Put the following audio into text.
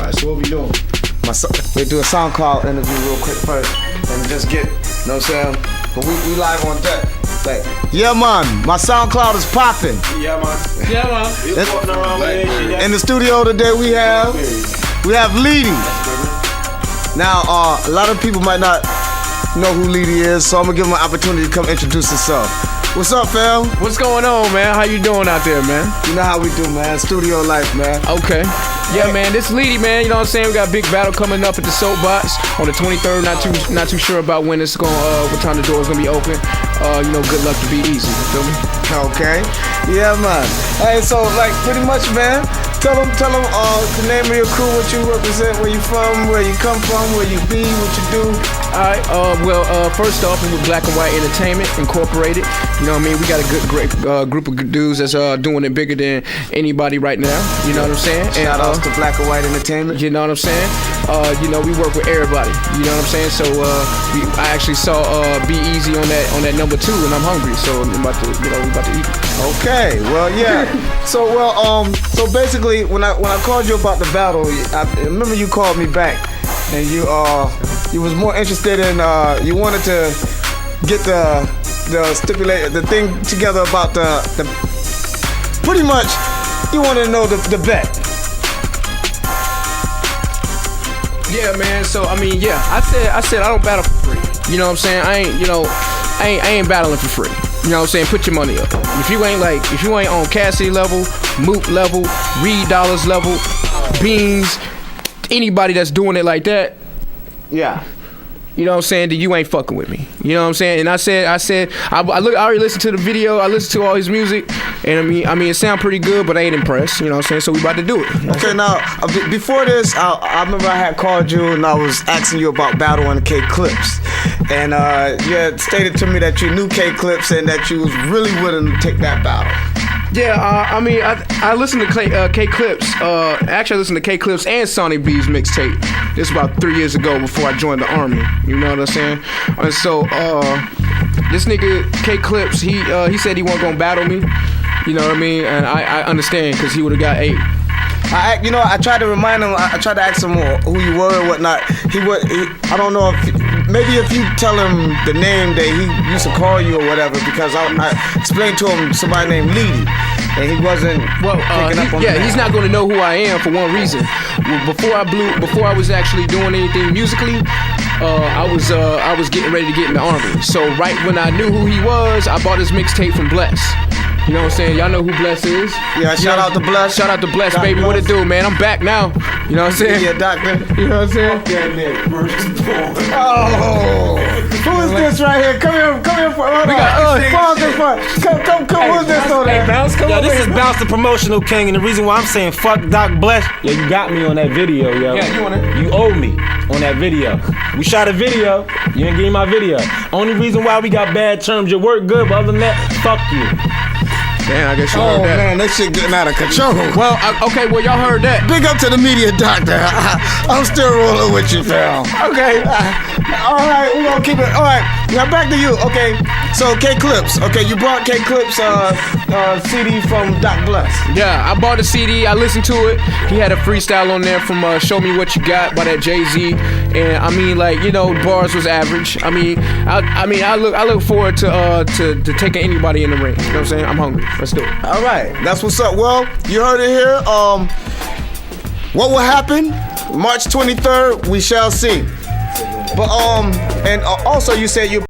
Alright, so what we doing? We do a SoundCloud interview real quick first, and just get, you know what I'm saying? But we live on that. Like, yeah, man, my SoundCloud is popping. Yeah, man. Yeah, man. It's walking around with it. In the studio today, we have Leedy. Now, a lot of people might not know who Leedy is, so I'm gonna give him an opportunity to come introduce himself. What's up, fam? What's going on, man? How you doing out there, man? You know how we do, man. Studio life, man. Okay. Yeah, man, this Leedy, man, you know what I'm saying? We got a big battle coming up at the Soapbox on the 23rd. Not too sure about when it's what time the door's gonna be open. You know, good luck to Be Easy, you feel me? Okay. Yeah, man. Hey, so like pretty much, man, tell them the name of your crew, what you represent, where you from, where you come from, where you be, what you do. Alright, first off, we're with Black and White Entertainment Incorporated. You know what I mean? We got a great group of good dudes that's doing it bigger than anybody right now. You know what I'm saying? Shout outs to Black and White Entertainment. You know what I'm saying? You know, we work with everybody. You know what I'm saying? So I actually saw Be Easy on that number 2, and I'm hungry, so we about to eat. Okay, well, yeah. So basically, when I called you about the battle, I remember you called me back, and you was more interested in you wanted to get the thing together about the pretty much you wanted to know the bet. Yeah, man. So I mean, yeah, I said I don't battle for free. You know what I'm saying? I ain't battling for free. You know what I'm saying? Put your money up. If you ain't on Cassie level, Moot level, Reed Dollars level, Beans, anybody that's doing it like that, Yeah. you know what I'm saying, then you ain't fucking with me. You know what I'm saying? And I already listened to the video, I listened to all his music, and I mean it sound pretty good, but I ain't impressed, you know what I'm saying? So we about to do it. Okay, now before this, I remember I had called you and I was asking you about battling K Clips, and you had stated to me that you knew K Clips and that you was really willing to take that battle. Yeah, I mean, I listened to K Clips. Actually, I listened to K Clips and Sonny B's mixtape. This was about 3 years ago before I joined the army. You know what I'm saying? And so, this nigga K Clips, he said he wasn't gonna battle me. You know what I mean? And I understand because he would have got 8. I tried to remind him. I tried to ask him who you were and whatnot. I don't know if you tell him the name that he used to call you or whatever, because I explained to him somebody named Leedy, and he wasn't picking up on that. He's not gonna know who I am for one reason. Before I was actually doing anything musically, I was getting ready to get in the army. So right when I knew who he was, I bought his mixtape from Bless. You know what I'm saying? Y'all know who Bless is. Yeah, shout out to Bless. Shout out to Bless, baby. What it do, man? I'm back now. You know what I'm saying? Yeah, doctor. You know what I'm saying? Oh, who is this right here? Come here. We got Come. Who's this on there? Bounce, come Yo, over this here. is Bounce the Promotional King, and the reason why I'm saying fuck Doc Bless, yo, you got me on that video, yo. Yeah, you on it. You owe me on that video. We shot a video, you didn't give me my video. Only reason why we got bad terms, your work good, but other than that, fuck you. Damn, I guess you Oh heard that. man, that shit getting out of control. Well, okay, well, y'all heard that. Big up to the media doctor. I'm still rolling with you, fam. Okay. All right, we're gonna keep it. All right, now back to you. Okay, so K Clips. Okay, you brought K Clips CD from Doc Bless. Yeah, I bought a CD. I listened to it. He had a freestyle on there from "Show Me What You Got" by that Jay-Z, and I mean, like, you know, bars was average. I look forward to taking anybody in the ring. You know what I'm saying? I'm hungry. Let's do it. All right, that's what's up. Well, you heard it here. What will happen? March 23rd, we shall see. But and also you said you